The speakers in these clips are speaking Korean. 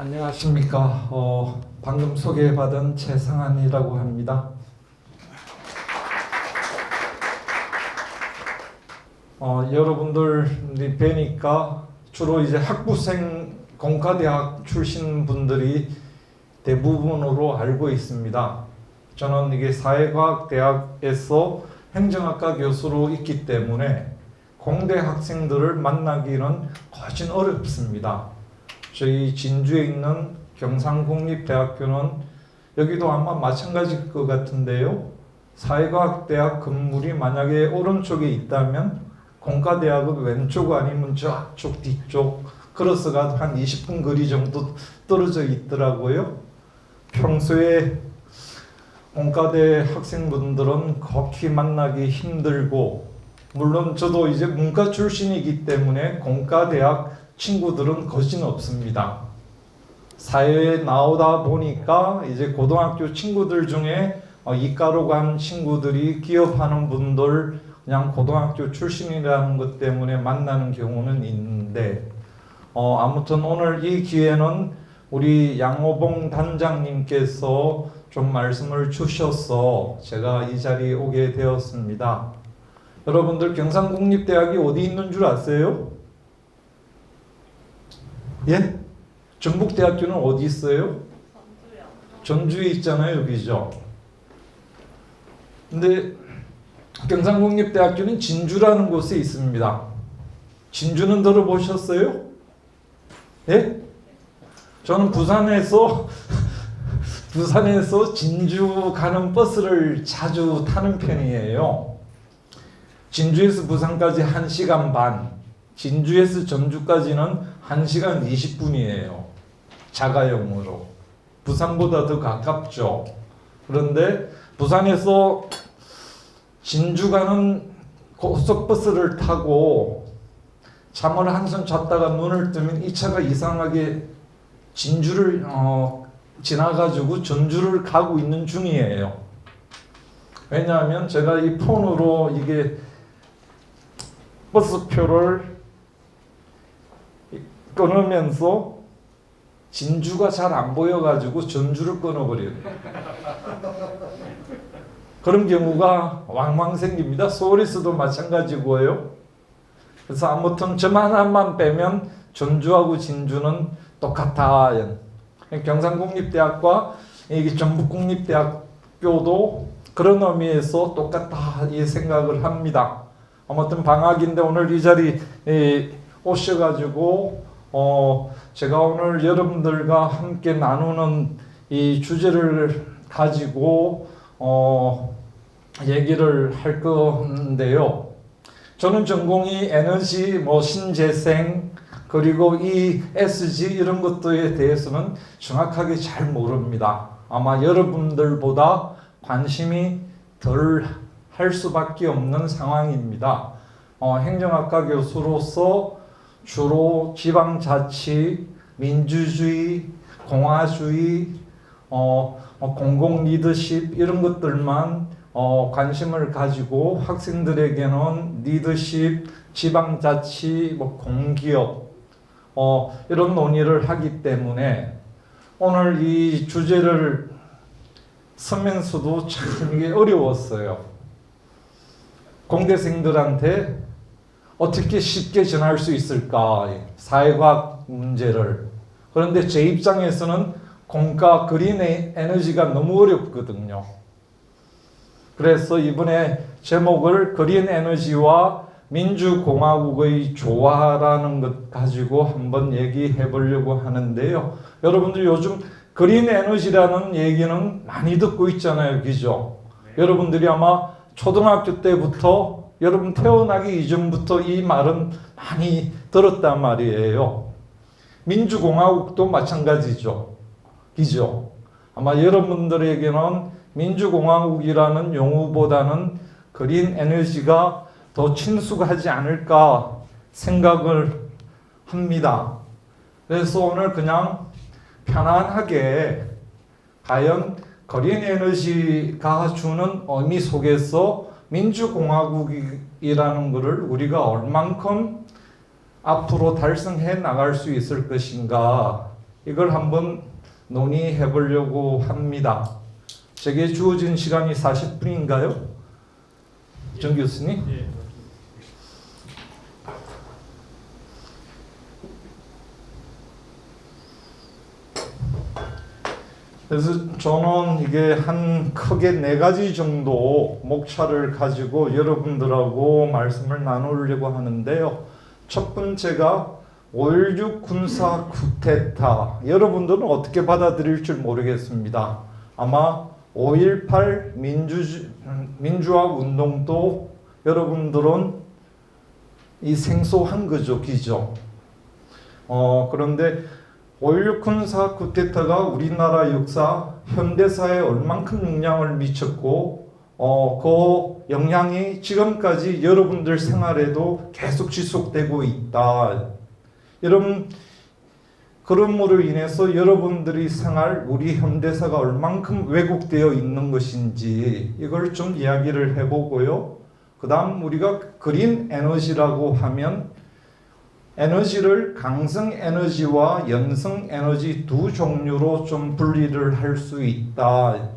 안녕하십니까. 방금 소개받은 최상한이라고 합니다. 여러분들이 뵈니까 주로 이제 학부생 공과대학 출신 분들이 대부분으로 알고 있습니다. 저는 이게 사회과학대학에서 행정학과 교수로 있기 때문에 공대 학생들을 만나기는 거진 어렵습니다. 저희 진주에 있는 경상국립대학교는 여기도 아마 마찬가지일 것 같은데요. 사회과학대학 건물이 만약에 오른쪽에 있다면 공과대학은 왼쪽 아니면 저쪽 뒤쪽 걸어서가 한 20분 거리 정도 떨어져 있더라고요. 평소에 공과대 학생분들은 극히 만나기 힘들고, 물론 저도 이제 문과 출신이기 때문에 공과대학 친구들은 거진 없습니다. 사회에 나오다 보니까 이제 고등학교 친구들 중에 이과로 간 친구들이 기업하는 분들 그냥 고등학교 출신이라는 것 때문에 만나는 경우는 있는데, 아무튼 오늘 이 기회는 우리 양호봉 단장님께서 좀 말씀을 주셔서 제가 이 자리에 오게 되었습니다. 여러분들 경상국립대학이 어디 있는 줄 아세요? 예? 전북대학교는 어디 있어요? 전주에 있잖아요, 여기죠. 근데 경상국립대학교는 진주라는 곳에 있습니다. 진주는 들어보셨어요? 예? 저는 부산에서 진주 가는 버스를 자주 타는 편이에요. 진주에서 부산까지 1시간 반, 진주에서 전주까지는 1시간 20분이에요. 자가용으로. 부산보다 더 가깝죠. 그런데 부산에서 진주 가는 고속버스를 타고 잠을 한숨 잤다가 눈을 뜨면 이 차가 이상하게 진주를 지나가지고 전주를 가고 있는 중이에요. 왜냐하면 제가 이 폰으로 이게 버스표를 끊으면서 진주가 잘 안 보여가지고 전주를 끊어버려요. 그런 경우가 왕왕 생깁니다. 서울에서도 마찬가지고요. 그래서 아무튼 저만 하나만 빼면 전주하고 진주는 똑같아. 경상국립대학과 이게 전북국립대학교도 그런 의미에서 똑같다 이 생각을 합니다. 아무튼 방학인데 오늘 이 자리에 오셔가지고 제가 오늘 여러분들과 함께 나누는 이 주제를 가지고 얘기를 할 건데요. 저는 전공이 에너지, 신재생, 그리고 ESG 이런 것들에 대해서는 정확하게 잘 모릅니다. 아마 여러분들보다 관심이 덜 할 수밖에 없는 상황입니다. 행정학과 교수로서 주로 지방자치, 민주주의, 공화주의, 공공 리더십 이런 것들만 관심을 가지고 학생들에게는 리더십, 지방자치, 공기업 이런 논의를 하기 때문에 오늘 이 주제를 쓰면서도 참 이게 어려웠어요. 공대생들한테 어떻게 쉽게 전할 수 있을까? 사회과학 문제를. 그런데 제 입장에서는 공과 그린 에너지가 너무 어렵거든요. 그래서 이번에 제목을 그린 에너지와 민주공화국의 조화라는 것 가지고 한번 얘기해 보려고 하는데요. 여러분들 요즘 그린 에너지라는 얘기는 많이 듣고 있잖아요. 그죠? 네. 여러분들이 아마 초등학교 때부터 여러분 태어나기 이전부터 이 말은 많이 들었단 말이에요. 민주공화국도 마찬가지죠. 그죠? 아마 여러분들에게는 민주공화국이라는 용어보다는 그린 에너지가 더 친숙하지 않을까 생각을 합니다. 그래서 오늘 그냥 편안하게 과연 그린 에너지가 주는 의미 속에서 민주공화국이라는 것을 우리가 얼만큼 앞으로 달성해 나갈 수 있을 것인가 이걸 한번 논의해 보려고 합니다. 제게 주어진 시간이 40분인가요? 정 교수님? 예. 그래서 저는 이게 한 크게 4가지 정도 목차를 가지고 여러분들하고 말씀을 나누려고 하는데요. 첫 번째가 5.16 군사 쿠데타. 여러분들은 어떻게 받아들일 줄 모르겠습니다. 아마 5.18 민주화 운동도 여러분들은 이 생소한 거죠, 기죠. 그런데 5.16 군사 쿠데타가 우리나라 역사, 현대사에 얼만큼 영향을 미쳤고 그 영향이 지금까지 여러분들 생활에도 계속 지속되고 있다. 여러분, 그럼으로 인해서 여러분들의 생활, 우리 현대사가 얼만큼 왜곡되어 있는 것인지 이걸 좀 이야기를 해보고요. 그 다음 우리가 그린 에너지라고 하면 에너지를 강성 에너지와 연성 에너지 두 종류로 좀 분리를 할 수 있다.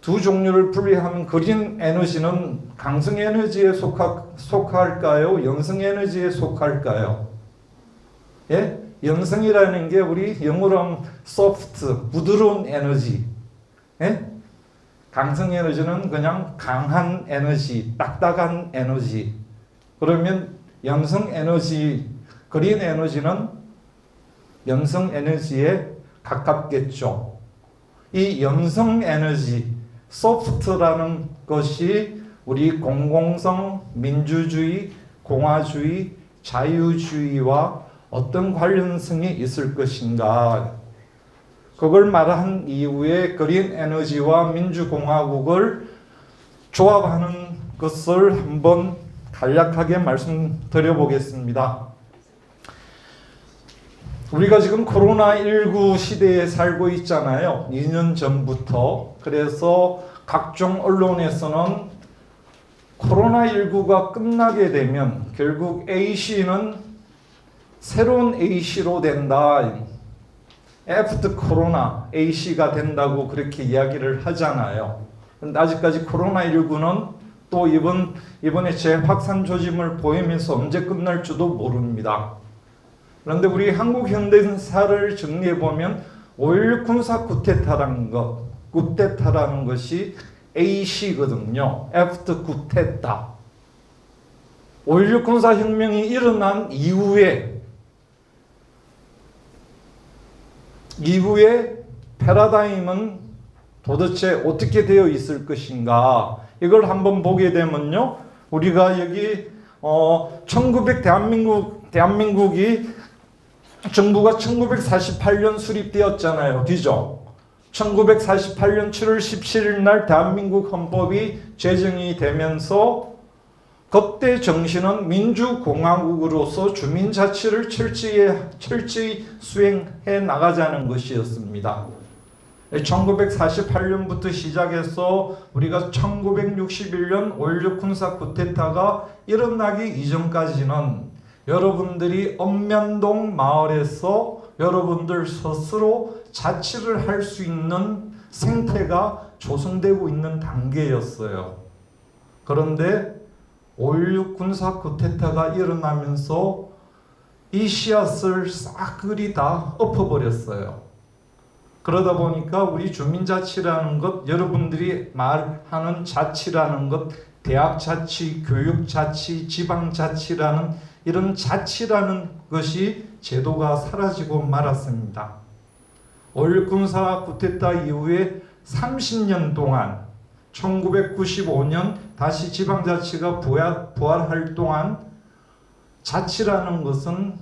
두 종류를 분리하면 그린 에너지는 강성 에너지에 속할까요? 연성 에너지에 속할까요? 예? 연성이라는 게 우리 영어로 하면 soft, 부드러운 에너지. 예? 강성 에너지는 그냥 강한 에너지, 딱딱한 에너지. 그러면 연성 에너지, 그린 에너지는 연성 에너지에 가깝겠죠. 이 연성 에너지, 소프트라는 것이 우리 공공성, 민주주의, 공화주의, 자유주의와 어떤 관련성이 있을 것인가. 그걸 말한 이후에 그린 에너지와 민주공화국을 조합하는 것을 한번 간략하게 말씀드려 보겠습니다. 우리가 지금 코로나19 시대에 살고 있잖아요. 2년 전부터. 그래서 각종 언론에서는 코로나19가 끝나게 되면 결국 A씨는 새로운 A씨로 된다. 애프터 코로나 A씨가 된다고 그렇게 이야기를 하잖아요. 근데 아직까지 코로나19는 또 이번에 재확산 조짐을 보이면서 언제 끝날지도 모릅니다. 그런데 우리 한국 현대사를 정리해 보면 5.16 군사 쿠데타라는 것이 A씨거든요. 애프터 쿠데타. 5.16 군사 혁명이 일어난 이후에 패러다임은 도대체 어떻게 되어 있을 것인가? 이걸 한번 보게 되면요, 우리가 여기 1900 대한민국이 정부가 1948년 수립되었잖아요, 그죠? 1948년 7월 17일 날 대한민국 헌법이 제정이 되면서 그때 정신은 민주공화국으로서 주민자치를 철저히 수행해 나가자는 것이었습니다. 1948년부터 시작해서 우리가 1961년 5.16 군사 쿠데타가 일어나기 이전까지는 여러분들이 엄면동 마을에서 여러분들 스스로 자치를 할 수 있는 생태가 조성되고 있는 단계였어요. 그런데 5.16 군사 쿠데타가 일어나면서 이 씨앗을 싹그리 다 엎어버렸어요. 그러다 보니까 우리 주민자치라는 것, 여러분들이 말하는 자치라는 것, 대학자치, 교육자치, 지방자치라는 이런 자치라는 것이 제도가 사라지고 말았습니다. 5.16 군사 쿠데타 이후에 30년 동안 1995년 다시 지방자치가 부활할 동안 자치라는 것은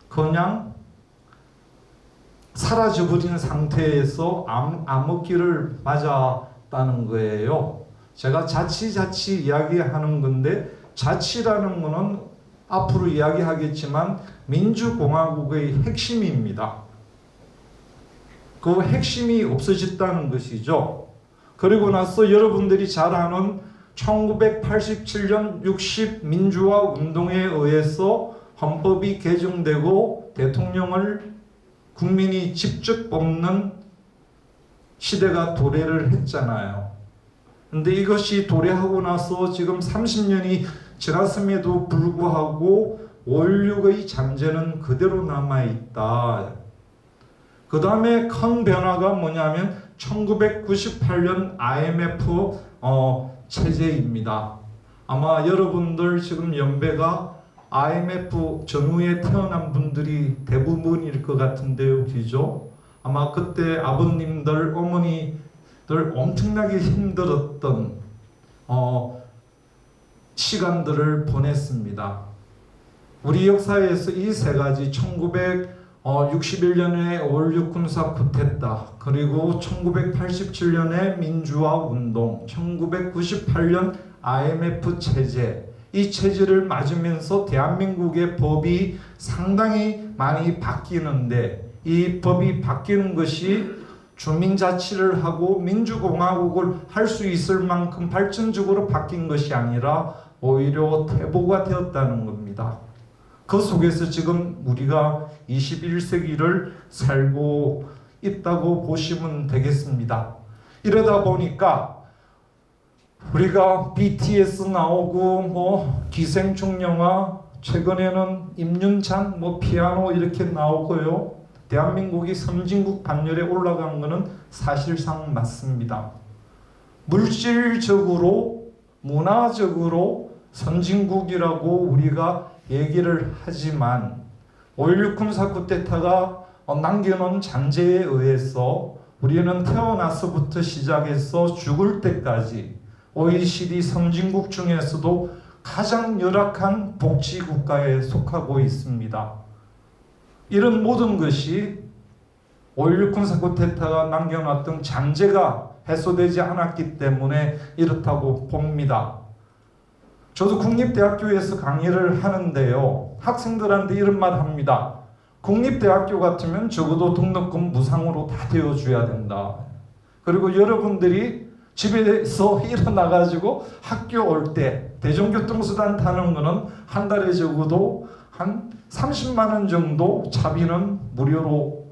그냥 사라져버린 상태에서 암흑기를 맞았다는 거예요. 제가 자치 이야기하는 건데, 자치라는 것은 앞으로 이야기하겠지만 민주공화국의 핵심입니다. 그 핵심이 없어졌다는 것이죠. 그리고 나서 여러분들이 잘 아는 1987년 60 민주화 운동에 의해서 헌법이 개정되고 대통령을 국민이 직접 뽑는 시대가 도래를 했잖아요. 근데 이것이 도래하고 나서 지금 30년이 지났음에도 불구하고 5.16의 잔재는 그대로 남아있다. 그 다음에 큰 변화가 뭐냐면 1998년 IMF 체제입니다. 아마 여러분들 지금 연배가 IMF 전후에 태어난 분들이 대부분일 것 같은데요. 그죠? 아마 그때 아버님들, 어머니들 엄청나게 힘들었던 시간들을 보냈습니다. 우리 역사에서 이 세 가지 1961년에 5.16 군사 쿠데타, 그리고 1987년에 민주화 운동, 1998년 IMF 체제, 이 체제를 맞으면서 대한민국의 법이 상당히 많이 바뀌는데, 이 법이 바뀌는 것이 주민자치를 하고 민주공화국을 할 수 있을 만큼 발전적으로 바뀐 것이 아니라 오히려 퇴보가 되었다는 겁니다. 그 속에서 지금 우리가 21세기를 살고 있다고 보시면 되겠습니다. 이러다 보니까 우리가 BTS 나오고 기생충 영화, 최근에는 임윤찬 피아노 이렇게 나오고요. 대한민국이 선진국 반열에 올라간 것은 사실상 맞습니다. 물질적으로, 문화적으로 선진국이라고 우리가 얘기를 하지만 5.16 군사 쿠데타가 남겨놓은 잔재에 의해서 우리는 태어나서부터 시작해서 죽을 때까지 OECD 선진국 중에서도 가장 열악한 복지국가에 속하고 있습니다. 이런 모든 것이 5.16 군사 쿠데타가 남겨놨던 잔재가 해소되지 않았기 때문에 이렇다고 봅니다. 저도 국립대학교에서 강의를 하는데요. 학생들한테 이런 말 합니다. 국립대학교 같으면 적어도 등록금 무상으로 다 되어줘야 된다. 그리고 여러분들이 집에서 일어나가지고 학교 올 때 대중교통수단 타는 거는 한 달에 적어도 한 30만 원 정도 차비는 무료로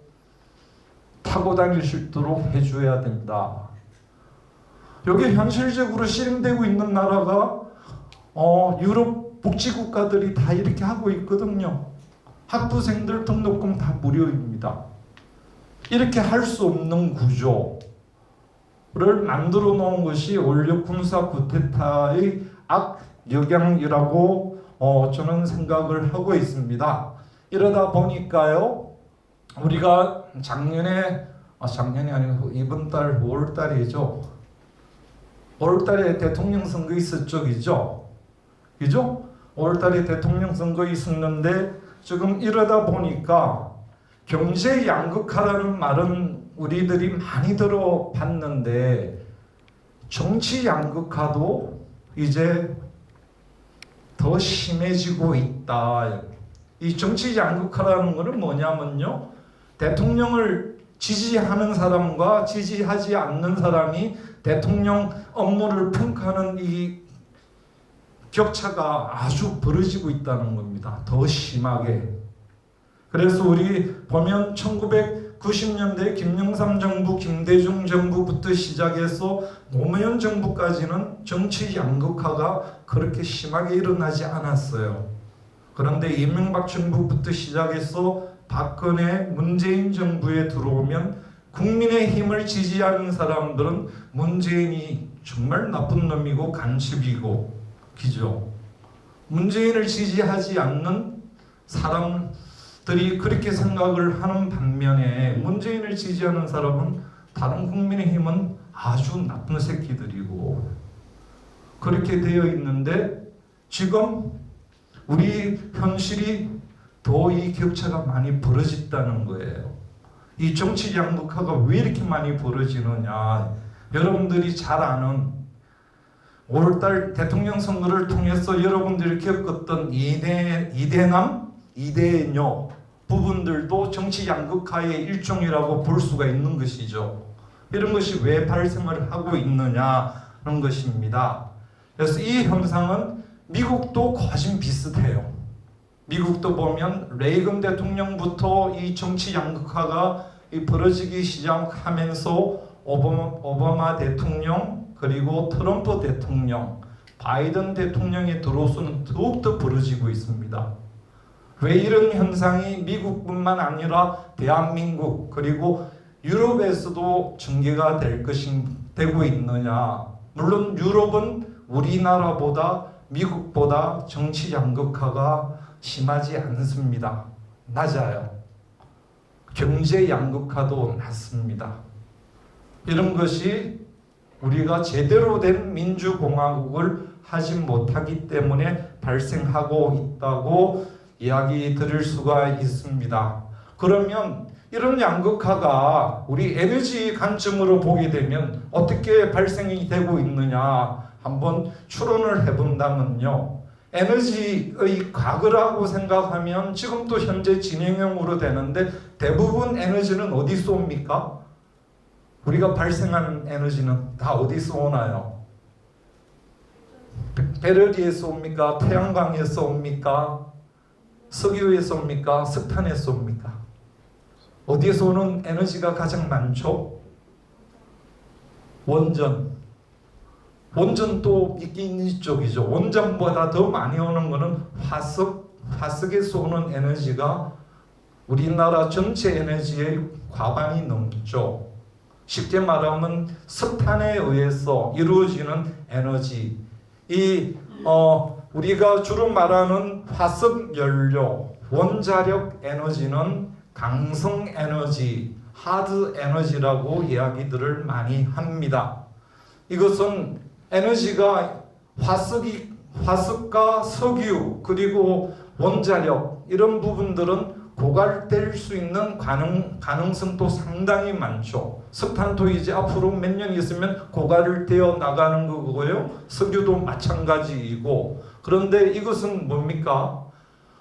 타고 다닐 수 있도록 해줘야 된다. 여기 현실적으로 실행되고 있는 나라가 유럽 복지국가들이 다 이렇게 하고 있거든요. 학부생들 등록금 다 무료입니다. 이렇게 할 수 없는 구조를 만들어 놓은 것이 5.16 군사 쿠데타의 악영향이라고 저는 생각을 하고 있습니다. 이러다 보니까요, 우리가 작년이 아니고 이번 달 5월 달이죠. 5월 달에 대통령 선거 있었죠, 그죠? 5월 달에 대통령 선거 있었는데 지금 이러다 보니까 경제 양극화라는 말은 우리들이 많이 들어봤는데 정치 양극화도 이제 더 심해지고 있다. 이 정치 양극화라는 것은 뭐냐면요, 대통령을 지지하는 사람과 지지하지 않는 사람이 대통령 업무를 평가하는 이 격차가 아주 벌어지고 있다는 겁니다. 더 심하게. 그래서 우리 보면 1990년대 김영삼 정부, 김대중 정부부터 시작해서 노무현 정부까지는 정치 양극화가 그렇게 심하게 일어나지 않았어요. 그런데 이명박 정부부터 시작해서 박근혜, 문재인 정부에 들어오면 국민의힘을 지지하는 사람들은 문재인이 정말 나쁜 놈이고 간첩이고, 그죠? 문재인을 지지하지 않는 사람들이 그렇게 생각을 하는 반면에 문재인을 지지하는 사람은 다른 국민의힘은 아주 나쁜 새끼들이고 그렇게 되어 있는데, 지금 우리 현실이 더 이 격차가 많이 벌어졌다는 거예요. 이 정치 양극화가 왜 이렇게 많이 벌어지느냐, 여러분들이 잘 아는 5월달 대통령 선거를 통해서 여러분들이 겪었던 이대남, 이대녀 부분들도 정치 양극화의 일종이라고 볼 수가 있는 것이죠. 이런 것이 왜 발생을 하고 있느냐는 것입니다. 그래서 이 현상은 미국도 거진 비슷해요. 미국도 보면 레이건 대통령부터 이 정치 양극화가 벌어지기 시작하면서 오바마 대통령 그리고 트럼프 대통령, 바이든 대통령이 들어서는 더욱더 벌어지고 있습니다. 왜 이런 현상이 미국뿐만 아니라 대한민국 그리고 유럽에서도 전개가 되고 있느냐? 물론 유럽은 우리나라보다 미국보다 정치 양극화가 심하지 않습니다. 낮아요. 경제 양극화도 낮습니다. 이런 것이 우리가 제대로 된 민주공화국을 하지 못하기 때문에 발생하고 있다고 이야기 드릴 수가 있습니다. 그러면 이런 양극화가 우리 에너지 관점으로 보게 되면 어떻게 발생이 되고 있느냐 한번 추론을 해본다면요. 에너지의 과거라고 생각하면 지금도 현재 진행형으로 되는데 대부분 에너지는 어디서 옵니까? 우리가 발생하는 에너지는 다 어디서 오나요? 배럴리에서 옵니까? 태양광에서 옵니까? 석유에서 옵니까? 석탄에서 옵니까? 어디에서 오는 에너지가 가장 많죠? 원전. 원전도 있긴 이쪽이죠. 원전보다 더 많이 오는 것은 화석에서 오는 에너지가 우리나라 전체 에너지의 과반이 넘죠. 쉽게 말하면 석탄에 의해서 이루어지는 에너지. 우리가 주로 말하는 화석 연료, 원자력 에너지는 강성 에너지, 하드 에너지라고 이야기들을 많이 합니다. 이것은 에너지가 화석과 석유 그리고 원자력 이런 부분들은 고갈될 수 있는 가능성도 상당히 많죠. 석탄도 이제 앞으로 몇 년 있으면 고갈되어 나가는 거고요. 석유도 마찬가지이고. 그런데 이것은 뭡니까?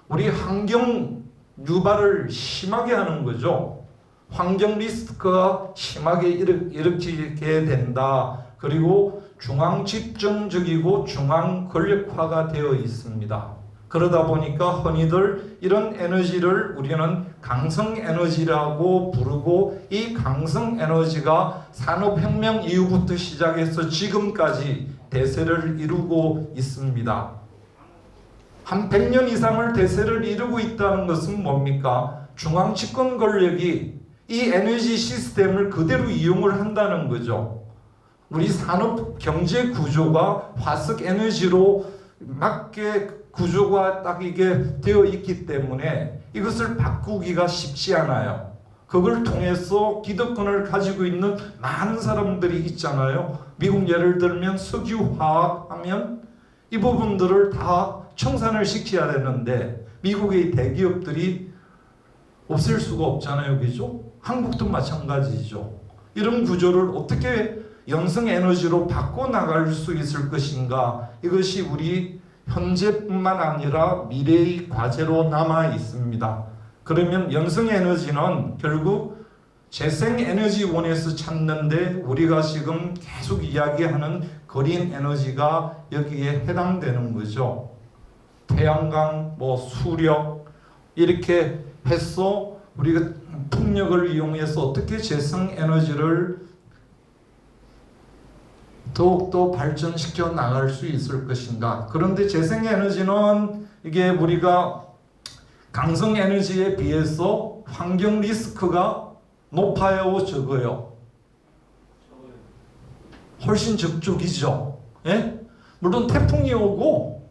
우리 환경 유발을 심하게 하는 거죠. 환경 리스크가 심하게 일으키게 된다. 그리고 중앙 집중적이고 중앙 권력화가 되어 있습니다. 그러다 보니까 흔히들 이런 에너지를 우리는 강성 에너지라고 부르고 이 강성 에너지가 산업혁명 이후부터 시작해서 지금까지 대세를 이루고 있습니다. 한 100년 이상을 대세를 이루고 있다는 것은 뭡니까? 중앙 집권 권력이 이 에너지 시스템을 그대로 이용을 한다는 거죠. 우리 산업 경제 구조가 화석 에너지로 맞게 구조가 딱 이게 되어 있기 때문에 이것을 바꾸기가 쉽지 않아요. 그걸 통해서 기득권을 가지고 있는 많은 사람들이 있잖아요. 미국 예를 들면 석유화학 하면 이 부분들을 다 청산을 시켜야 되는데 미국의 대기업들이 없앨 수가 없잖아요. 그죠? 한국도 마찬가지죠. 이런 구조를 어떻게 영성 에너지로 바꿔나갈 수 있을 것인가? 이것이 우리 현재뿐만 아니라 미래의 과제로 남아 있습니다. 그러면 영성 에너지는 결국 재생에너지원에서 찾는데 우리가 지금 계속 이야기하는 그린 에너지가 여기에 해당되는 거죠. 태양광, 수력 이렇게 해서 우리가 풍력을 이용해서 어떻게 재생에너지를 더욱더 발전시켜 나갈 수 있을 것인가. 그런데 재생에너지는 이게 우리가 강성에너지에 비해서 환경 리스크가 높아요, 적어요? 훨씬 적쪽이죠. 예? 물론 태풍이 오고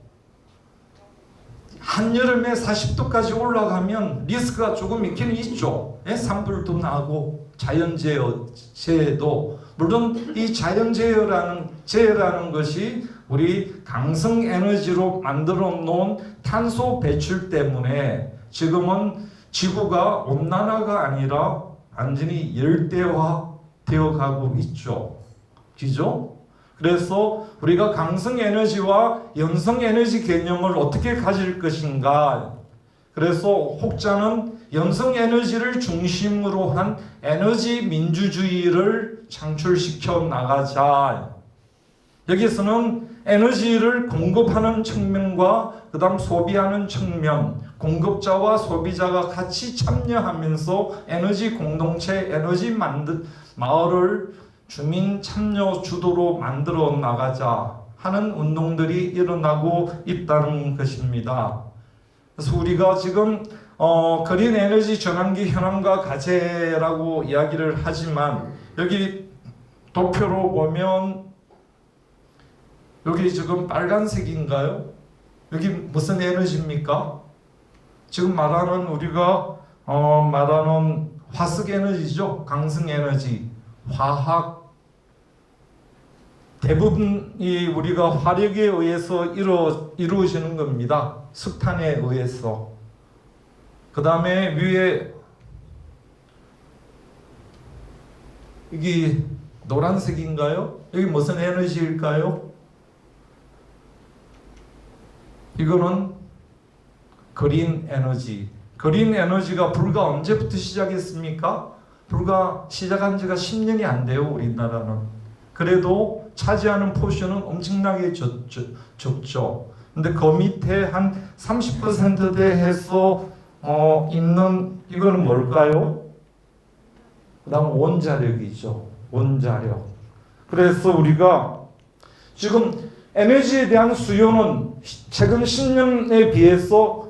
한여름에 40도까지 올라가면 리스크가 조금 있긴 있죠. 예? 산불도 나고 자연재해도 물론 이 자연재해라는 것이 우리 강성에너지로 만들어 놓은 탄소 배출 때문에 지금은 지구가 온난화가 아니라 완전히 열대화 되어 가고 있죠. 그죠? 그래서 우리가 강성에너지와 연성에너지 개념을 어떻게 가질 것인가. 그래서 혹자는 연성에너지를 중심으로 한 에너지 민주주의를 창출시켜 나가자. 여기서는 에너지를 공급하는 측면과 그 다음 소비하는 측면, 공급자와 소비자가 같이 참여하면서 에너지 공동체, 에너지 마을을 주민 참여 주도로 만들어 나가자 하는 운동들이 일어나고 있다는 것입니다. 그래서 우리가 지금 그린 에너지 전환기 현황과 과제라고 이야기를 하지만 여기 도표로 보면 여기 지금 빨간색인가요? 여기 무슨 에너지입니까? 지금 말하는 우리가 말하는 화석 에너지죠. 강성 에너지, 화학 대부분이 우리가 화력에 의해서 이루어지는 겁니다. 석탄에 의해서. 그 다음에 위에 이게 노란색인가요? 여기 무슨 에너지일까요? 이거는 그린 에너지. 그린 에너지가 불과 언제부터 시작했습니까? 불과 시작한 지가 10년이 안 돼요, 우리나라는. 그래도 차지하는 포션은 엄청나게 적죠. 근데 그 밑에 한 30%대에서 있는 이거는 뭘까요? 그 다음 원자력이죠. 원자력. 그래서 우리가 지금 에너지에 대한 수요는 최근 10년에 비해서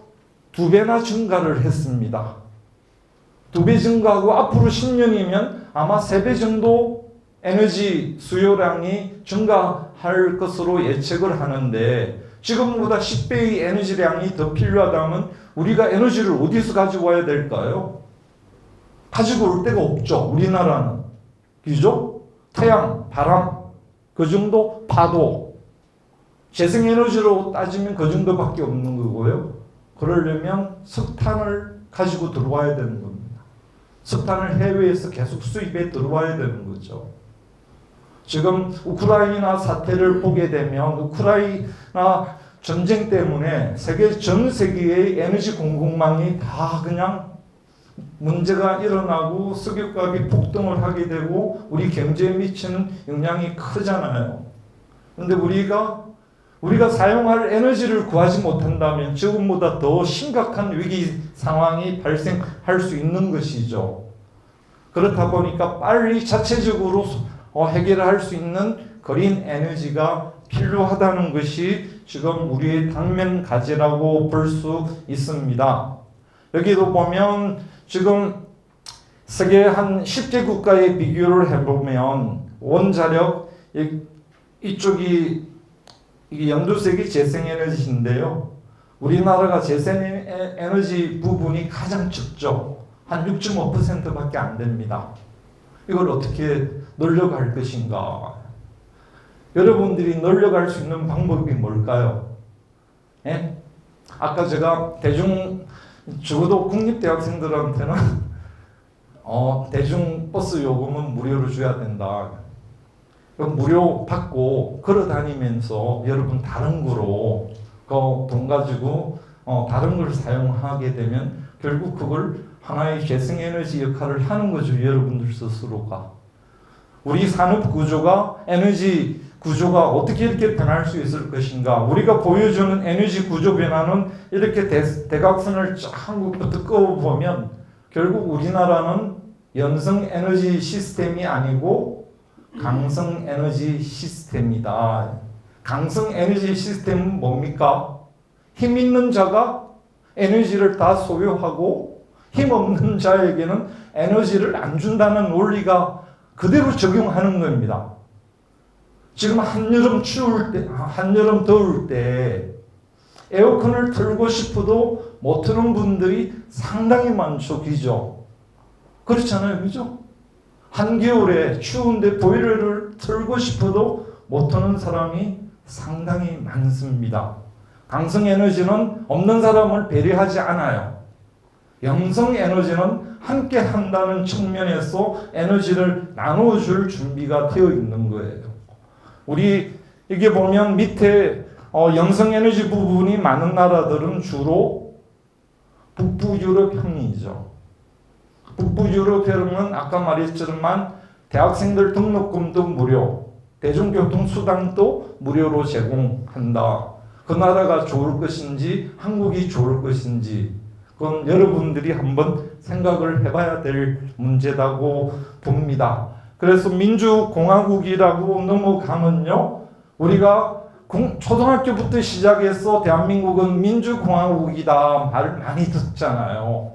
2배나 증가를 했습니다. 2배 증가하고 앞으로 10년이면 아마 3배 정도 에너지 수요량이 증가할 것으로 예측을 하는데 지금보다 10배의 에너지량이 더 필요하다면 우리가 에너지를 어디서 가지고 와야 될까요? 가지고 올 데가 없죠. 우리나라는. 그죠? 태양, 바람, 그 정도 파도. 재생에너지로 따지면 그 정도밖에 없는 거고요. 그러려면 석탄을 가지고 들어와야 되는 겁니다. 석탄을 해외에서 계속 수입해 들어와야 되는 거죠. 지금 우크라이나 사태를 보게 되면 우크라이나 전쟁 때문에 전 세계의 에너지 공급망이 다 그냥 문제가 일어나고 석유값이 폭등을 하게 되고 우리 경제에 미치는 영향이 크잖아요. 그런데 우리가 사용할 에너지를 구하지 못한다면 지금보다 더 심각한 위기 상황이 발생할 수 있는 것이죠. 그렇다 보니까 빨리 자체적으로 해결할 수 있는 그린 에너지가 필요하다는 것이 지금 우리의 당면 과제라고 볼 수 있습니다. 여기도 보면 지금 세계 한 10개 국가에 비교를 해보면 원자력 이쪽이 이게 연두색이 재생에너지인데요. 우리나라가 재생에너지 부분이 가장 적죠. 한 6.5%밖에 안 됩니다. 이걸 어떻게 늘려갈 것인가? 여러분들이 늘려갈 수 있는 방법이 뭘까요? 예? 아까 제가 적어도 국립대학생들한테는 대중버스 요금은 무료로 줘야 된다. 무료 받고 걸어 다니면서 여러분 다른 거로 돈 가지고 다른 걸 사용하게 되면 결국 그걸 하나의 재생에너지 역할을 하는 거죠. 여러분들 스스로가. 우리 산업 구조가 에너지 구조가 어떻게 이렇게 변할 수 있을 것인가. 우리가 보여주는 에너지 구조 변화는 이렇게 대각선을 쫙 한국부터 끄어보면 결국 우리나라는 연성 에너지 시스템이 아니고 강성 에너지 시스템이다. 강성 에너지 시스템은 뭡니까? 힘 있는 자가 에너지를 다 소유하고 힘 없는 자에게는 에너지를 안 준다는 논리가 그대로 적용하는 겁니다. 지금 한여름 더울 때 에어컨을 틀고 싶어도 못 트는 분들이 상당히 많죠. 그죠? 그렇잖아요. 그죠? 한겨울에 추운데 보일러를 틀고 싶어도 못 트는 사람이 상당히 많습니다. 강성 에너지는 없는 사람을 배려하지 않아요. 영성 에너지는 함께 한다는 측면에서 에너지를 나눠줄 준비가 되어 있는 거예요. 우리 이게 보면 밑에 영성 에너지 부분이 많은 나라들은 주로 북부 유럽형이죠. 북부 유럽형은 아까 말했지만 대학생들 등록금도 무료, 대중교통수단도 무료로 제공한다. 그 나라가 좋을 것인지 한국이 좋을 것인지 그건 여러분들이 한번 생각을 해봐야 될 문제라고 봅니다. 그래서 민주공화국이라고 넘어가면요, 우리가 초등학교부터 시작해서 대한민국은 민주공화국이다 말 많이 듣잖아요.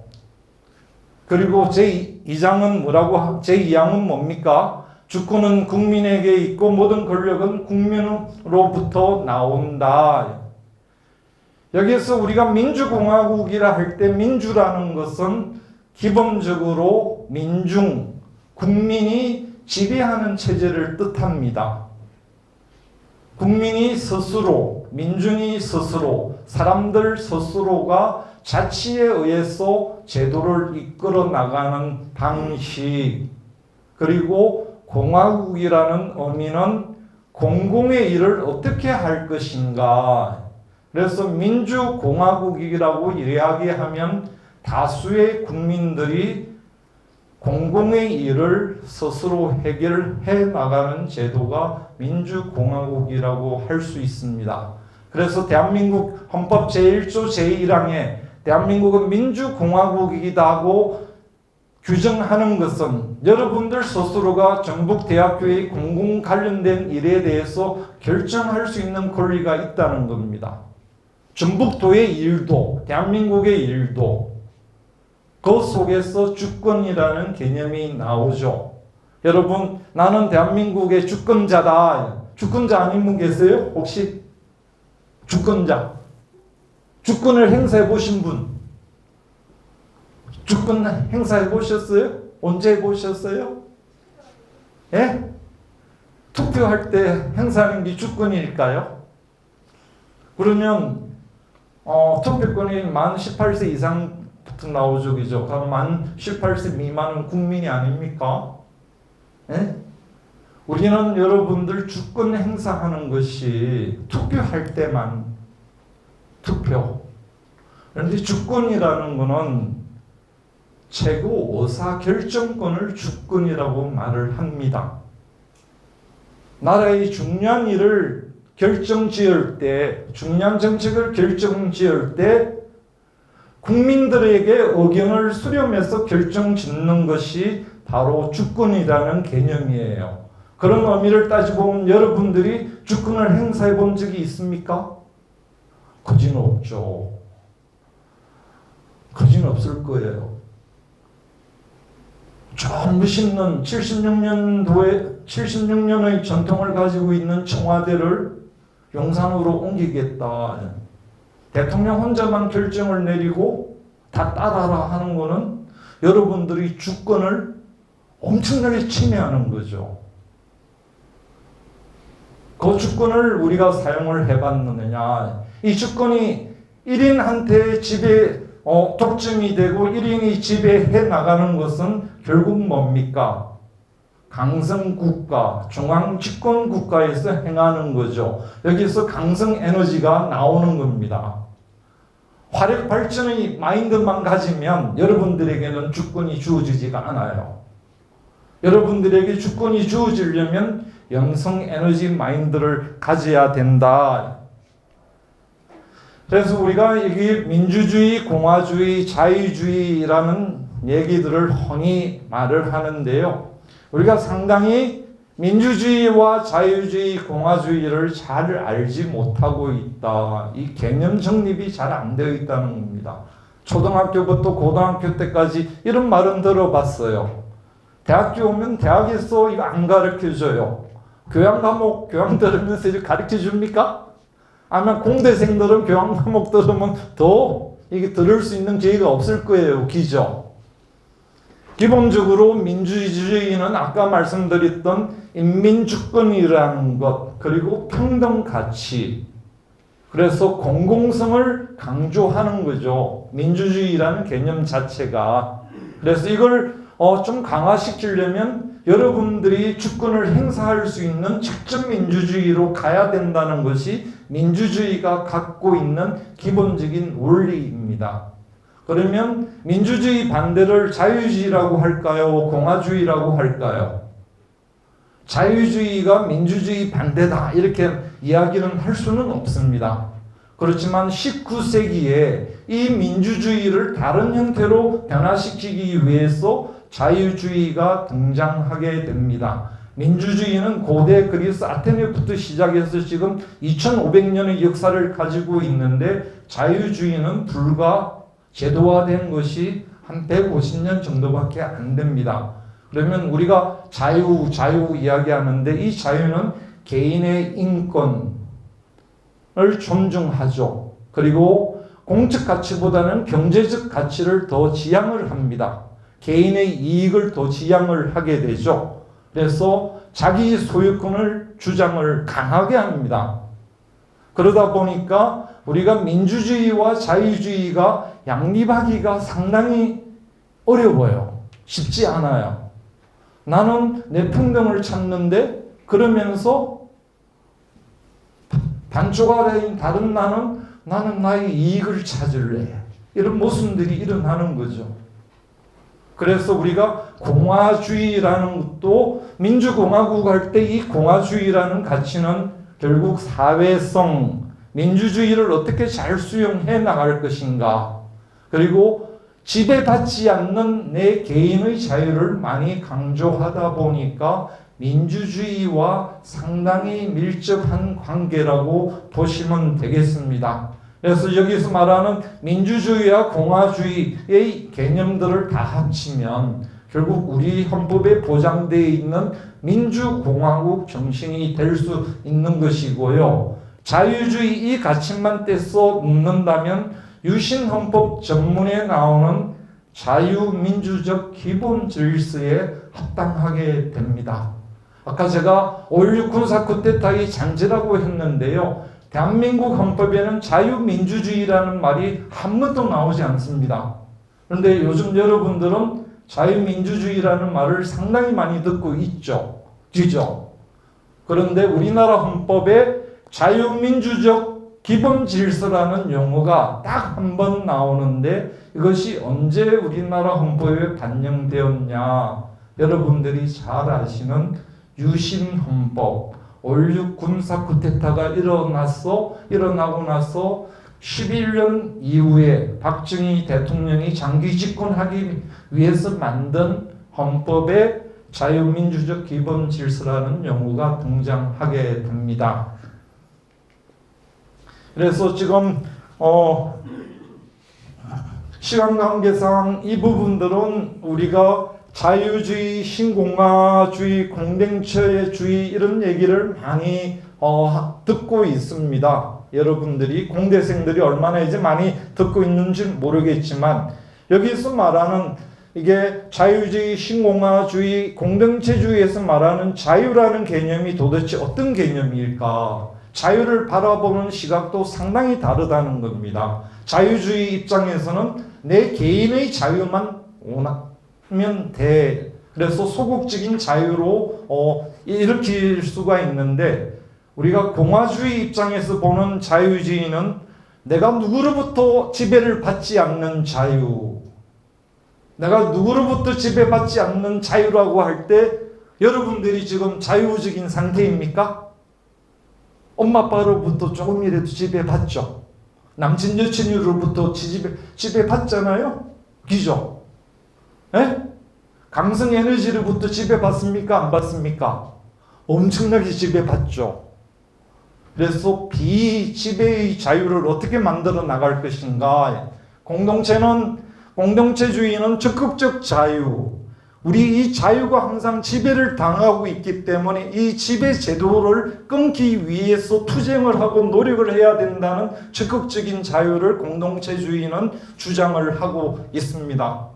그리고 제2장은 제2항은 뭡니까? 주권은 국민에게 있고 모든 권력은 국민으로부터 나온다. 여기에서 우리가 민주공화국이라 할 때 민주라는 것은 기본적으로 민중, 국민이 지배하는 체제를 뜻합니다. 국민이 스스로, 민중이 스스로, 사람들 스스로가 자치에 의해서 제도를 이끌어 나가는 방식, 그리고 공화국이라는 의미는 공공의 일을 어떻게 할 것인가. 그래서 민주공화국이라고 이야기하면 다수의 국민들이 공공의 일을 스스로 해결해 나가는 제도가 민주공화국이라고 할 수 있습니다. 그래서 대한민국 헌법 제1조 제1항에 대한민국은 민주공화국이다고 규정하는 것은 여러분들 스스로가 전북 대학교의 공공 관련된 일에 대해서 결정할 수 있는 권리가 있다는 겁니다. 전북도의 일도, 대한민국의 일도 그 속에서 주권이라는 개념이 나오죠. 여러분, 나는 대한민국의 주권자다. 주권자 아닌 분 계세요? 혹시? 주권자. 주권을 행사해 보신 분? 주권 행사해 보셨어요? 언제 해 보셨어요? 예? 투표할 때 행사하는 게 주권일까요? 그러면 투표권이 만 18세 이상부터 나오죠, 그죠? 그럼 만 18세 미만은 국민이 아닙니까? 예? 우리는 여러분들 주권 행사하는 것이 투표할 때만 투표. 그런데 주권이라는 것은 최고 의사결정권을 주권이라고 말을 합니다. 나라의 중요한 일을 결정지을 때, 중요한 정책을 결정지을 때 국민들에게 의견을 수렴해서 결정짓는 것이 바로 주권이라는 개념이에요. 그런 의미를 따져보면 여러분들이 주권을 행사해 본 적이 있습니까? 거진 없죠. 거진 없을 거예요. 좀 멋있는 76년의 전통을 가지고 있는 청와대를 용산으로 옮기겠다. 대통령 혼자만 결정을 내리고 다 따라라 하는 거는 여러분들이 주권을 엄청나게 침해하는 거죠. 그 주권을 우리가 사용을 해봤느냐. 이 주권이 1인한테 지배 독점이 되고 1인이 지배해 나가는 것은 결국 뭡니까? 강성국가, 중앙집권국가에서 행하는 거죠. 여기서 강성에너지가 나오는 겁니다. 화력발전의 마인드만 가지면 여러분들에게는 주권이 주어지지가 않아요. 여러분들에게 주권이 주어지려면 영성에너지 마인드를 가져야 된다. 그래서 우리가 여기 민주주의, 공화주의, 자유주의라는 얘기들을 흔히 말을 하는데요. 우리가 상당히 민주주의와 자유주의, 공화주의를 잘 알지 못하고 있다. 이 개념 정립이 잘 안 되어 있다는 겁니다. 초등학교부터 고등학교 때까지 이런 말은 들어봤어요. 대학교 오면 대학에서 이거 안 가르쳐줘요. 교양 과목 교양 들으면서 이제 가르쳐 줍니까? 아마 공대생들은 교양 과목 들으면 더 이게 들을 수 있는 기회가 없을 거예요. 기죠. 기본적으로 민주주의는 아까 말씀드렸던 인민주권이라는 것, 그리고 평등가치, 그래서 공공성을 강조하는 거죠. 민주주의라는 개념 자체가. 그래서 이걸 좀 강화시키려면 여러분들이 주권을 행사할 수 있는 직접 민주주의로 가야 된다는 것이 민주주의가 갖고 있는 기본적인 원리입니다. 그러면 민주주의 반대를 자유주의라고 할까요? 공화주의라고 할까요? 자유주의가 민주주의 반대다 이렇게 이야기는 할 수는 없습니다. 그렇지만 19세기에 이 민주주의를 다른 형태로 변화시키기 위해서 자유주의가 등장하게 됩니다. 민주주의는 고대 그리스 아테네부터 시작해서 지금 2500년의 역사를 가지고 있는데 자유주의는 불과 제도화된 것이 한 150년 정도밖에 안 됩니다. 그러면 우리가 자유 이야기하는데 이 자유는 개인의 인권을 존중하죠. 그리고 공적 가치보다는 경제적 가치를 더 지향을 합니다. 개인의 이익을 더 지향을 하게 되죠. 그래서 자기 소유권을 주장을 강하게 합니다. 그러다 보니까 우리가 민주주의와 자유주의가 양립하기가 상당히 어려워요. 쉽지 않아요. 나는 내 평등을 찾는데 그러면서 반쪽 아래인 다른 나는 나의 이익을 찾을래. 이런 모순들이 일어나는 거죠. 그래서 우리가 공화주의라는 것도 민주공화국 할 때 이 공화주의라는 가치는 결국 사회성, 민주주의를 어떻게 잘 수용해 나갈 것인가, 그리고 지배받지 않는 내 개인의 자유를 많이 강조하다 보니까 민주주의와 상당히 밀접한 관계라고 보시면 되겠습니다. 그래서 여기서 말하는 민주주의와 공화주의의 개념들을 다 합치면 결국 우리 헌법에 보장되어 있는 민주공화국 정신이 될 수 있는 것이고요. 자유주의 이 가치만 떼서 묻는다면 유신헌법 전문에 나오는 자유민주적 기본 질서에 합당하게 됩니다. 아까 제가 5.16 군사 쿠데타의 잔재라고 했는데요. 대한민국 헌법에는 자유민주주의라는 말이 한 번도 나오지 않습니다. 그런데 요즘 여러분들은 자유민주주의라는 말을 상당히 많이 듣고 있죠. 그죠? 그런데 우리나라 헌법에 자유민주적 기본 질서라는 용어가 딱 한 번 나오는데 이것이 언제 우리나라 헌법에 반영되었냐? 여러분들이 잘 아시는 유신헌법 5.16 군사 쿠데타가 일어나고 나서 11년 이후에 박정희 대통령이 장기 집권하기 위해서 만든 헌법에 자유민주적 기본 질서라는 용어가 등장하게 됩니다. 그래서 지금 시간 관계상 이 부분들은 우리가 자유주의, 신공화주의, 공동체주의 이런 얘기를 많이 듣고 있습니다. 여러분들이 공대생들이 얼마나 이제 많이 듣고 있는지 모르겠지만 여기서 말하는 이게 자유주의, 신공화주의, 공동체주의에서 말하는 자유라는 개념이 도대체 어떤 개념일까? 자유를 바라보는 시각도 상당히 다르다는 겁니다. 자유주의 입장에서는 내 개인의 자유만 원하면 돼. 그래서 소극적인 자유로 일으킬 수가 있는데 우리가 공화주의 입장에서 보는 자유주의는 내가 누구로부터 지배를 받지 않는 자유, 내가 누구로부터 지배받지 않는 자유라고 할 때 여러분들이 지금 자유적인 상태입니까? 엄마 아빠로부터 조금이라도 지배받죠. 남친 여친으로부터 지배받잖아요. 그죠? 에? 강성 에너지로부터 지배받습니까? 안 받습니까? 엄청나게 지배받죠. 그래서 비지배의 자유를 어떻게 만들어 나갈 것인가? 공동체주의는 적극적 자유. 우리 이 자유가 항상 지배를 당하고 있기 때문에 이 지배 제도를 끊기 위해서 투쟁을 하고 노력을 해야 된다는 적극적인 자유를 공동체주의는 주장을 하고 있습니다.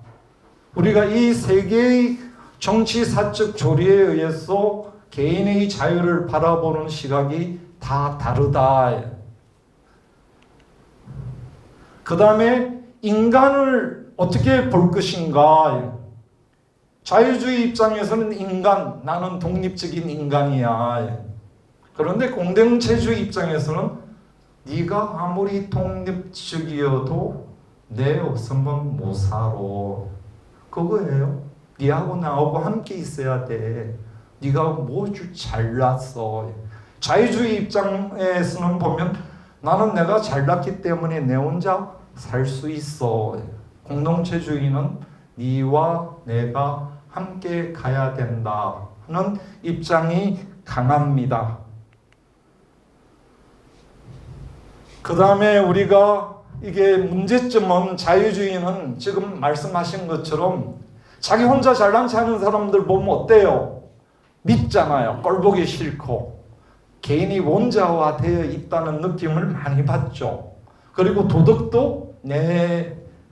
우리가 이 세 개의 정치사적 조리에 의해서 개인의 자유를 바라보는 시각이 다 다르다. 그 다음에 인간을 어떻게 볼 것인가? 자유주의 입장에서는 인간, 나는 독립적인 인간이야. 그런데 공동체주의 입장에서는 네가 아무리 독립적이어도 내 없으면 못 살아. 그거예요. 네하고 나하고 함께 있어야 돼. 네가 뭐 잘났어. 자유주의 입장에서는 보면 나는 내가 잘났기 때문에 내 혼자 살 수 있어. 공동체주의는 네와 내가 함께 가야 된다 하는 입장이 강합니다. 그 다음에 우리가 이게 문제점은 자유주의는 지금 말씀하신 것처럼 자기 혼자 잘난 체 하는 사람들 보면 어때요? 밉잖아요. 꼴보기 싫고 개인이 원자화되어 있다는 느낌을 많이 받죠. 그리고 도덕도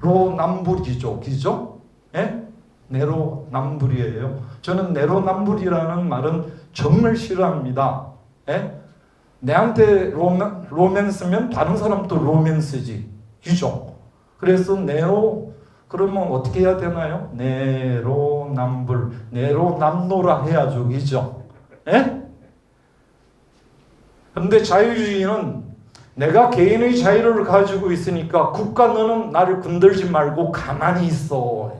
내로남불이죠. 그죠? 예? 내로남불이에요. 저는 내로남불이라는 말은 정말 싫어합니다. 예? 내한테 로맨스면 다른 사람도 로맨스지. 그죠? 그래서 그러면 어떻게 해야 되나요? 내로남불, 내로남노라 해야죠. 그죠? 예? 근데 자유주의는 내가 개인의 자유를 가지고 있으니까 국가 너는 나를 건들지 말고 가만히 있어.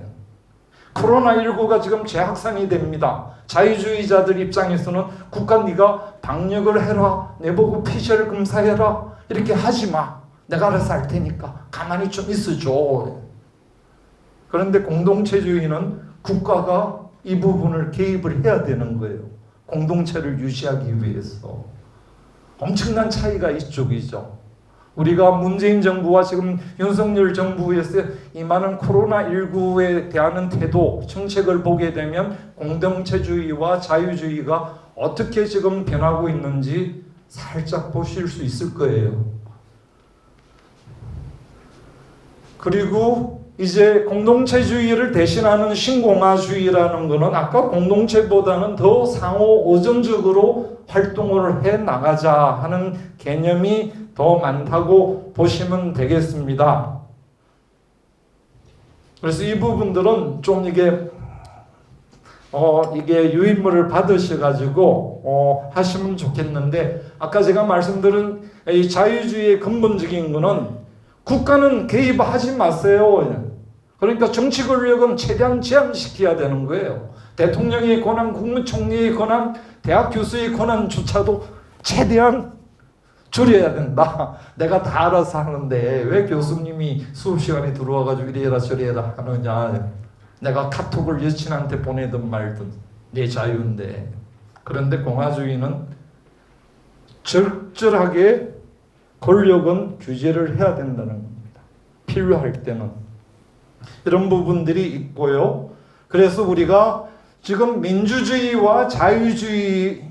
코로나19가 지금 재확산이 됩니다. 자유주의자들 입장에서는 국가 네가 방역을 해라. 내보고 PCR 검사해라. 이렇게 하지 마. 내가 알아서 할 테니까 가만히 좀 있어줘. 그런데 공동체주의는 국가가 이 부분을 개입을 해야 되는 거예요. 공동체를 유지하기 위해서. 엄청난 차이가 이쪽이죠. 우리가 문재인 정부와 지금 윤석열 정부에서 이 많은 코로나19에 대한 태도, 정책을 보게 되면 공동체주의와 자유주의가 어떻게 지금 변하고 있는지 살짝 보실 수 있을 거예요. 그리고 이제 공동체주의를 대신하는 신공화주의라는 것은 아까 공동체보다는 더 상호 의존적으로 활동을 해 나가자 하는 개념이 더 많다고 보시면 되겠습니다. 그래서 이 부분들은 좀 이게 유인물을 받으셔가지고 하시면 좋겠는데, 아까 제가 말씀드린 이 자유주의의 근본적인 거는 국가는 개입하지 마세요. 그러니까 정치 권력은 최대한 제한시켜야 되는 거예요. 대통령의 권한, 국무총리의 권한, 대학 교수의 권한조차도 최대한 줄여야 된다. 내가 다 알아서 하는데 왜 교수님이 수업 시간에 들어와가지고 이래라 저래라 하느냐. 내가 카톡을 여친한테 보내든 말든 내 자유인데. 그런데 공화주의는 적절하게 권력은 규제를 해야 된다는 겁니다. 필요할 때는. 이런 부분들이 있고요. 그래서 우리가 지금 민주주의와 자유주의를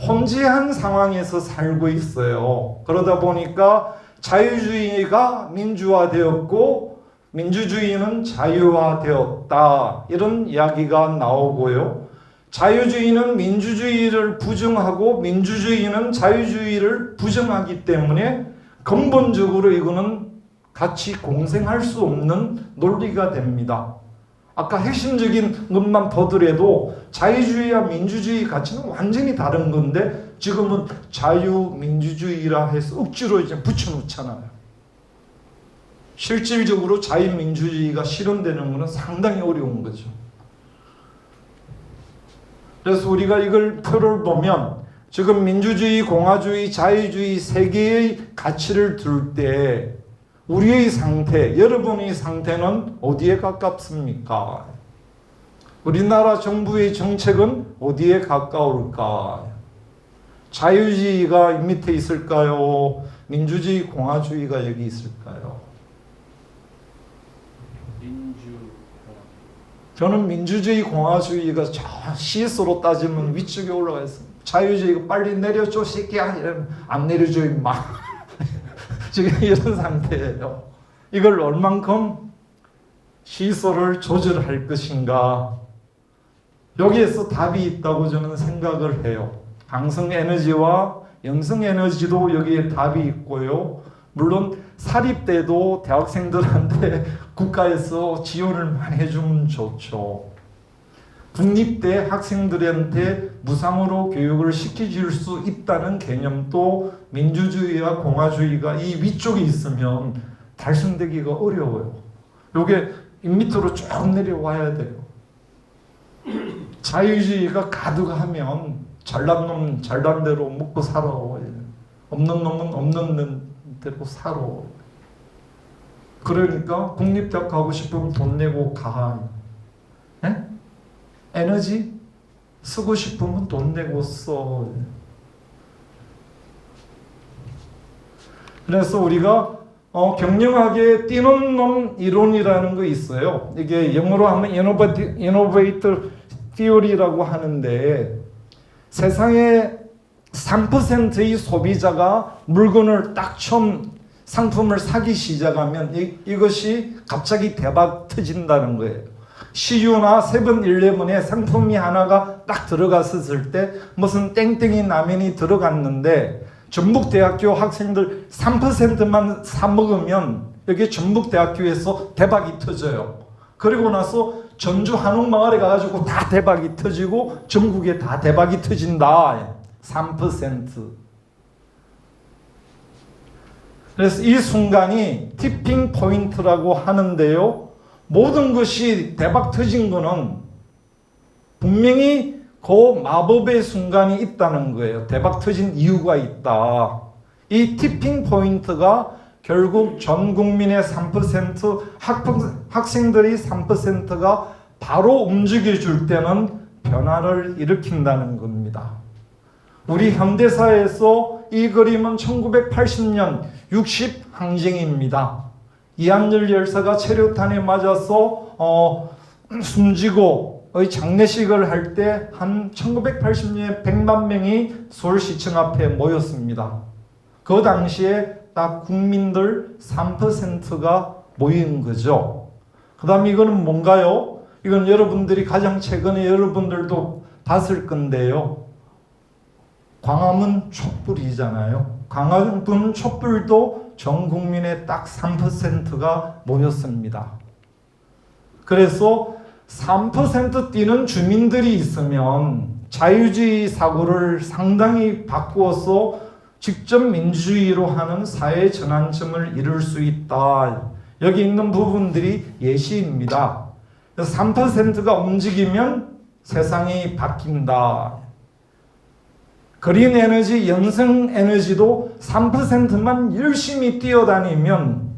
혼재한 상황에서 살고 있어요. 그러다 보니까 자유주의가 민주화되었고 민주주의는 자유화되었다. 이런 이야기가 나오고요. 자유주의는 민주주의를 부정하고 민주주의는 자유주의를 부정하기 때문에 근본적으로 이거는 같이 공생할 수 없는 논리가 됩니다. 아까 핵심적인 것만 보더라도 자유주의와 민주주의 가치는 완전히 다른 건데 지금은 자유민주주의라 해서 억지로 이제 붙여놓잖아요. 실질적으로 자유민주주의가 실현되는 것은 상당히 어려운 거죠. 그래서 우리가 이걸 표를 보면 지금 민주주의, 공화주의, 자유주의 세 개의 가치를 둘 때 우리의 상태, 여러분의 상태는 어디에 가깝습니까? 우리나라 정부의 정책은 어디에 가까울까? 자유주의가 밑에 있을까요? 민주주의, 공화주의가 여기 있을까요? 저는 민주주의, 공화주의가 저 시스로 따지면 위쪽에 올라가 있습니다. 자유주의가 빨리 내려줘 새끼야 이러면 안 내려줘 임마. 지금 이런 상태예요. 이걸 얼만큼 시소를 조절할 것인가. 여기에서 답이 있다고 저는 생각을 해요. 강성에너지와 영성에너지도 여기에 답이 있고요. 물론 사립대도 대학생들한테 국가에서 지원을 많이 해주면 좋죠. 국립대 학생들한테 무상으로 교육을 시켜줄 수 있다는 개념도 민주주의와 공화주의가 이 위쪽에 있으면 달성되기가 어려워요. 이게 밑으로 쭉 내려와야 돼요. 자유주의가 가득하면 잘난 놈 잘난 대로 먹고 살아. 없는 놈은 없는 대로 살아. 그러니까 국립대학 가고 싶으면 돈 내고 가. 네? 에너지 쓰고 싶으면 돈 내고 써. 그래서 우리가 경영학에 뛰는 놈 이론이라는 거 있어요. 이게 영어로 하면 이노베이터 티오리라고 하는데, 세상에 3%의 소비자가 물건을 딱 처음 상품을 사기 시작하면 이것이 갑자기 대박 터진다는 거예요. CU나 세븐일레븐에 상품이 하나가 딱 들어갔을 때 무슨 땡땡이 라면이 들어갔는데 전북대학교 학생들 3%만 사 먹으면 여기 전북대학교에서 대박이 터져요. 그리고 나서 전주 한옥마을에 가가지고 다 대박이 터지고 전국에 다 대박이 터진다. 3%. 그래서 이 순간이 티핑 포인트라고 하는데요. 모든 것이 대박 터진 거는 분명히 그 마법의 순간이 있다는 거예요. 대박 터진 이유가 있다. 이 티핑 포인트가 결국 전 국민의 3%, 학생들의 3%가 바로 움직여줄 때는 변화를 일으킨다는 겁니다. 우리 현대사에서 이 그림은 1980년 60 항쟁입니다. 이한열 열사가 체류탄에 맞아서 숨지고 장례식을 할 때 한 1980년에 100만 명이 서울시청 앞에 모였습니다. 그 당시에 딱 국민들 3%가 모인 거죠. 그 다음에 이거는 뭔가요? 이건 여러분들이 가장 최근에 여러분들도 봤을 건데요. 광화문 촛불이잖아요. 광화문 촛불도 전 국민의 딱 3%가 모였습니다. 그래서 3% 뛰는 주민들이 있으면 자유주의 사고를 상당히 바꾸어서 직접 민주주의로 하는 사회 전환점을 이룰 수 있다. 여기 있는 부분들이 예시입니다. 3%가 움직이면 세상이 바뀐다. 그린 에너지, 연성 에너지도 3%만 열심히 뛰어다니면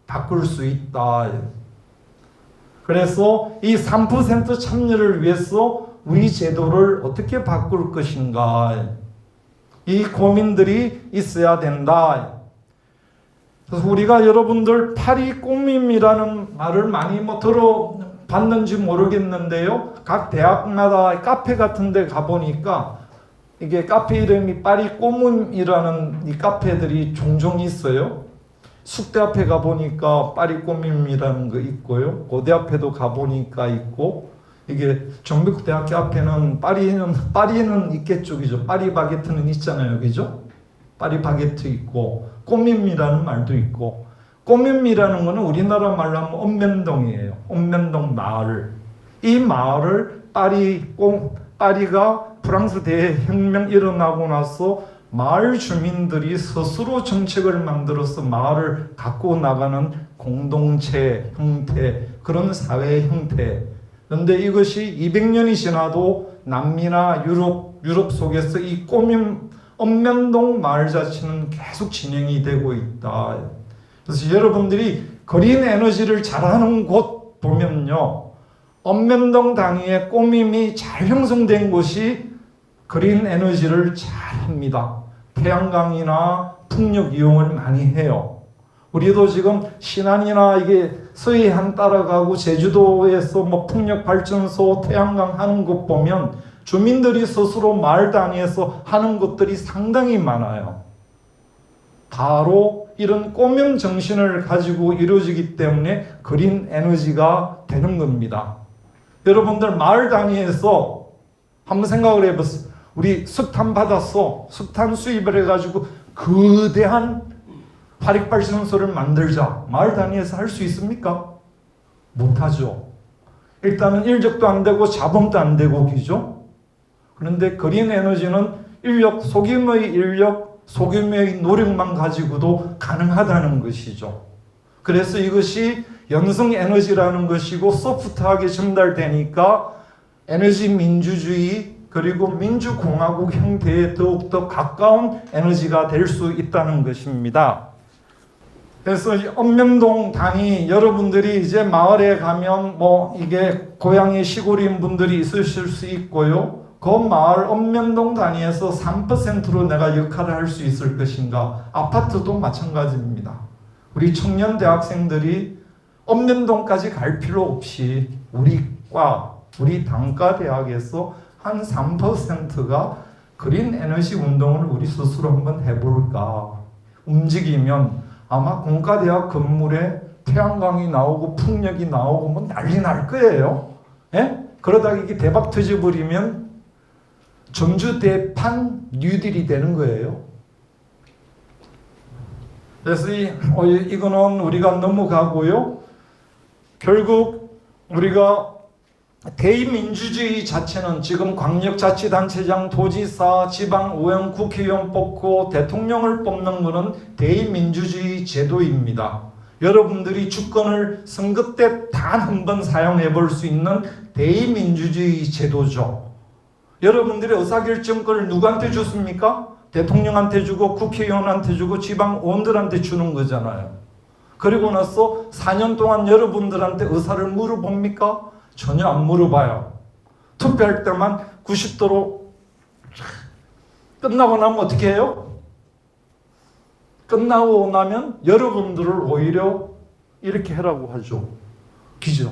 바꿀 수 있다. 그래서 이 3% 참여를 위해서 우리 제도를 어떻게 바꿀 것인가, 이 고민들이 있어야 된다. 그래서 우리가 여러분들 파리 꿈임이라는 말을 많이 들어봤는지 모르겠는데요. 각 대학마다 카페 같은 데 가보니까 이게 카페 이름이 파리 꿈임이라는 이 카페들이 종종 있어요. 숙대 앞에 가보니까 파리 꿈임이라는 거 있고요. 고대 앞에도 가보니까 있고, 이게 전북대학교 앞에는 파리는 있겠죠, 그죠? 파리 바게트는 있잖아요, 그죠? 파리 바게트 있고, 꿈임이라는 말도 있고, 꿈임이라는 거는 우리나라 말로 하면 읍면동이에요. 읍면동 마을. 이 마을을 파리가 프랑스 대혁명 일어나고 나서 마을 주민들이 스스로 정책을 만들어서 마을을 갖고 나가는 공동체 형태, 그런 사회 형태. 그런데 이것이 200년이 지나도 남미나 유럽 속에서 이 꼬민 읍면동 마을 자체는 계속 진행이 되고 있다. 그래서 여러분들이 그린 에너지를 잘하는 곳 보면요, 읍면동 단위의 꼬밈이 잘 형성된 곳이 그린 에너지를 잘 합니다. 태양광이나 풍력 이용을 많이 해요. 우리도 지금 신안이나 이게 서해안 따라가고 제주도에서 풍력 발전소, 태양광 하는 것 보면 주민들이 스스로 마을 단위에서 하는 것들이 상당히 많아요. 바로 이런 꼬명 정신을 가지고 이루어지기 때문에 그린 에너지가 되는 겁니다. 여러분들 마을 단위에서 한번 생각을 해보세요. 우리 석탄 받았어. 석탄 수입을 해가지고 거대한 화력발전소를 만들자. 마을 단위에서 할 수 있습니까? 못하죠. 일단은 인력도 안 되고 자본도 안 되고 그죠? 그런데 그린 에너지는 소규모의 인력, 소규모의 노력만 가지고도 가능하다는 것이죠. 그래서 이것이 연성 에너지라는 것이고 소프트하게 전달되니까 에너지 민주주의 그리고 민주공화국 형태에 더욱더 가까운 에너지가 될 수 있다는 것입니다. 그래서 읍면동 당이 여러분들이 이제 마을에 가면 뭐 이게 고향이 시골인 분들이 있으실 수 있고요. 그 마을 읍면동 단위에서 3%로 내가 역할을 할 수 있을 것인가? 아파트도 마찬가지입니다. 우리 청년 대학생들이 읍면동까지 갈 필요 없이 우리 단과 대학에서 한 3%가 그린 에너지 운동을 우리 스스로 한번 해볼까? 움직이면 아마 공과대학 건물에 태양광이 나오고 풍력이 나오고 뭐 난리 날 거예요. 예? 그러다가 이게 대박 터져버리면 전주 대판 뉴딜이 되는 거예요. 그래서 이거는 우리가 넘어가고요. 결국 우리가 대의민주주의 자체는 지금 광역자치단체장, 도지사, 지방의원, 국회의원 뽑고 대통령을 뽑는 것은 대의민주주의 제도입니다. 여러분들이 주권을 선거 때 단 한 번 사용해 볼 수 있는 대의민주주의 제도죠. 여러분들의 의사결정권을 누구한테 줬습니까? 대통령한테 주고 국회의원한테 주고 지방의원들한테 주는 거잖아요. 그리고 나서 4년 동안 여러분들한테 의사를 물어봅니까? 전혀 안 물어봐요. 투표할 때만 90도로 끝나고 나면 어떻게 해요? 끝나고 나면 여러분들을 오히려 이렇게 해라고 하죠. 기죠.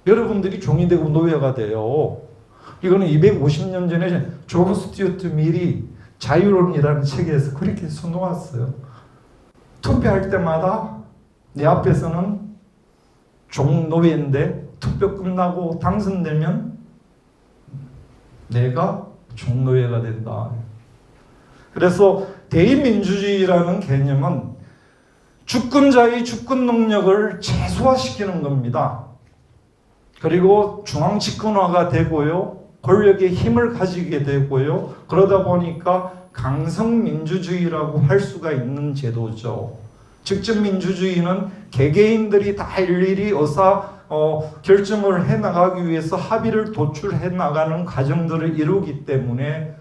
여러분들이 종이 되고 노예가 돼요. 이거는 250년 전에 존 스튜어트 밀이 자유론이라는 책에서 그렇게 써놓았어요. 투표할 때마다 내 앞에서는 종노예인데 투표 끝나고 당선되면 내가 종노예가 된다. 그래서 대의민주주의라는 개념은 주권자의 주권 능력을 최소화시키는 겁니다. 그리고 중앙집권화가 되고요. 권력의 힘을 가지게 되고요. 그러다 보니까 강성민주주의라고 할 수가 있는 제도죠. 직접민주주의는 개개인들이 다 일일이 결정을 해나가기 위해서 합의를 도출해 나가는 과정들을 이루기 때문에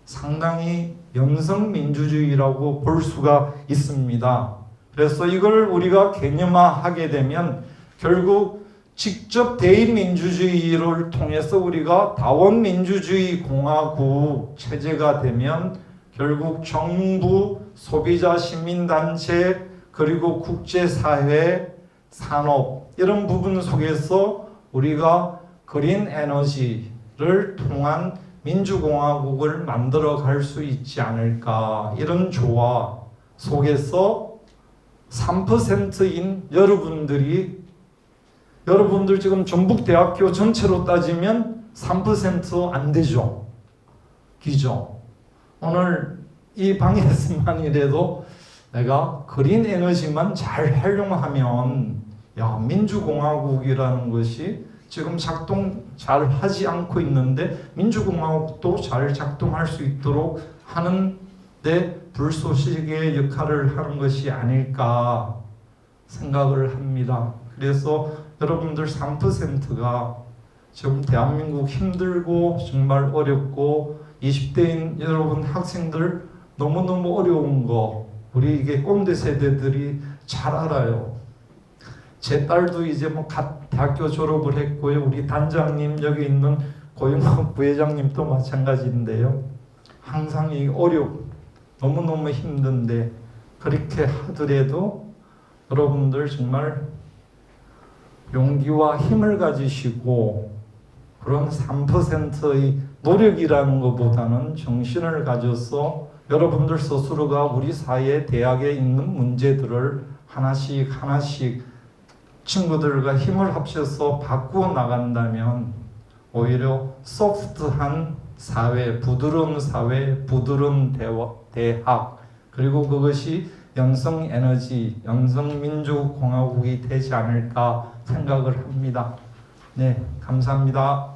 상당히 영성민주주의라고 볼 수가 있습니다. 그래서 이걸 우리가 개념화하게 되면 결국 직접 대의민주주의를 통해서 우리가 다원민주주의 공화국 체제가 되면 결국 정부, 소비자, 시민단체, 그리고 국제사회, 산업 이런 부분 속에서 우리가 그린 에너지를 통한 민주공화국을 만들어 갈 수 있지 않을까. 이런 조화 속에서 3%인 여러분들 지금 전북대학교 전체로 따지면 3% 안 되죠. 기죠. 오늘 이 방에서만이라도 내가 그린 에너지만 잘 활용하면 민주공화국이라는 것이 지금 작동 잘 하지 않고 있는데 민주공화국도 잘 작동할 수 있도록 하는데 불쏘시개의 역할을 하는 것이 아닐까 생각을 합니다. 그래서 여러분들 3%가 지금 대한민국 힘들고 정말 어렵고 20대인 여러분 학생들 너무너무 어려운 거 우리 이게 꼰대 세대들이 잘 알아요. 제 딸도 이제 대학교 졸업을 했고요. 우리 단장님 여기 있는 고영학 부회장님도 마찬가지인데요. 항상 이 너무너무 힘든데 그렇게 하더라도 여러분들 정말 용기와 힘을 가지시고 그런 3%의 노력이라는 것보다는 정신을 가져서 여러분들 스스로가 우리 사회 대학에 있는 문제들을 하나씩 친구들과 힘을 합쳐서 바꾸어 나간다면 오히려 소프트한 사회, 부드러운 사회, 부드러운 대학 그리고 그것이 영성에너지, 영성민주공화국이 되지 않을까 생각을 합니다. 네, 감사합니다.